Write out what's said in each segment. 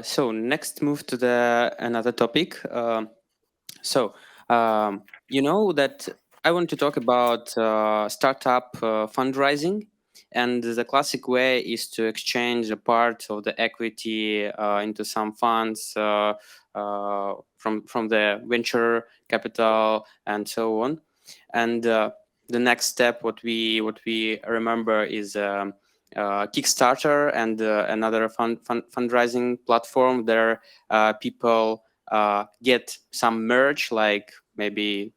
So next move to the another topic. You know that I want to talk about startup fundraising, and the classic way is to exchange a part of the equity into some funds from the venture capital and so on. And the next step, what we remember is Kickstarter and another fundraising platform. There, people get some merch, like maybe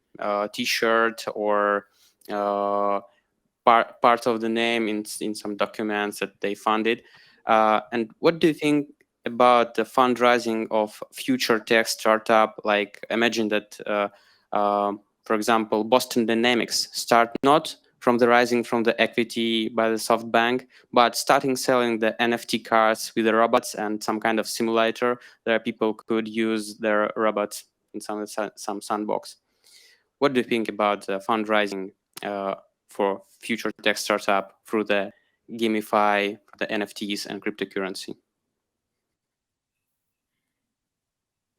T-shirt or part of the name in some documents that they funded. And what do you think about the fundraising of future tech startup? Like, imagine that, for example, Boston Dynamics start not from the rising from the equity by the SoftBank, but starting selling the NFT cards with the robots and some kind of simulator where people could use their robots in some sandbox. What do you think about fundraising for future tech startup through the gamify, the NFTs and cryptocurrency?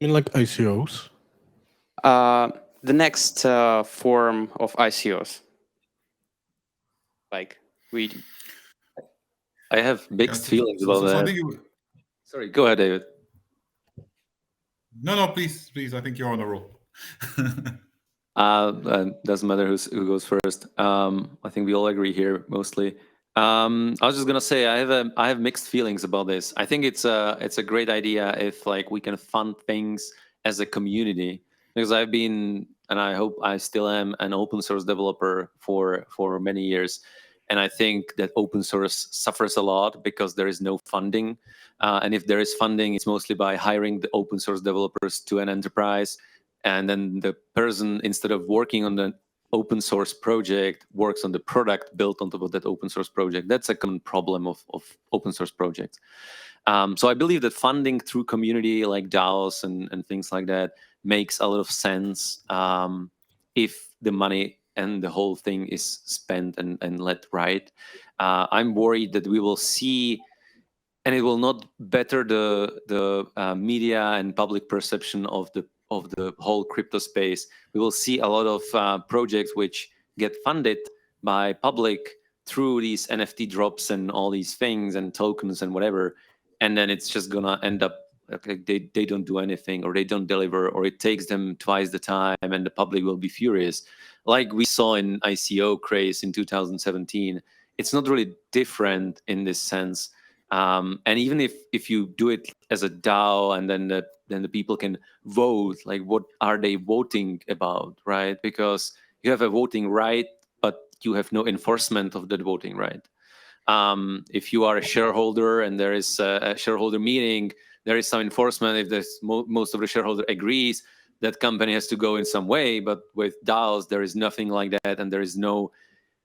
I mean, like ICOs? The next form of ICOs. Like I have mixed feelings about that. Sorry, go ahead, David. No, please. I think you're on a roll. Doesn't matter who goes first. I think we all agree here mostly. I was just gonna say I have mixed feelings about this. I think it's a great idea if like we can fund things as a community, because I've been, and I hope I still am, an open source developer for many years. And I think that open source suffers a lot because there is no funding. And if there is funding, it's mostly by hiring the open source developers to an enterprise. And then the person, instead of working on the open source project, works on the product built on top of that open source project. That's a common problem of open source projects. So I believe that funding through community like DAOs and things like that makes a lot of sense if the money and the whole thing is spent and let right. I'm worried that we will see, and it will not better the media and public perception of the whole crypto space. We will see a lot of projects which get funded by public through these NFT drops and all these things and tokens and whatever, and then it's just gonna end up like they don't do anything, or they don't deliver, or it takes them twice the time, and the public will be furious. Like we saw in ICO craze in 2017, it's not really different in this sense. And even if you do it as a DAO, and then the people can vote, like what are they voting about, right? Because you have a voting right, but you have no enforcement of that voting right. If you are a shareholder and there is a shareholder meeting, there is some enforcement. If there's most of the shareholder agrees, that company has to go in some way. But with DAOs, there is nothing like that, and there is no,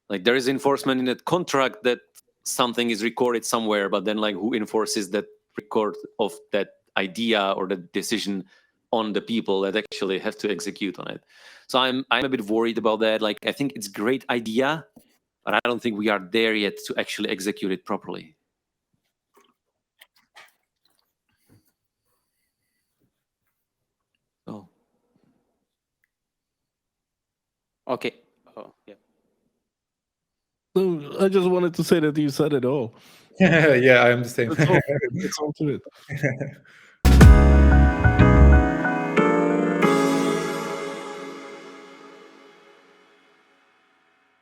like, there is enforcement in that contract that something is recorded somewhere, but then like who enforces that record of that idea or the decision on the people that actually have to execute on it? So I'm a bit worried about that. Like, I think it's a great idea, but I don't think we are there yet to actually execute it properly. Oh. Okay. Oh, yeah. So I just wanted to say that you said it all. Yeah, I understand. It's all to it.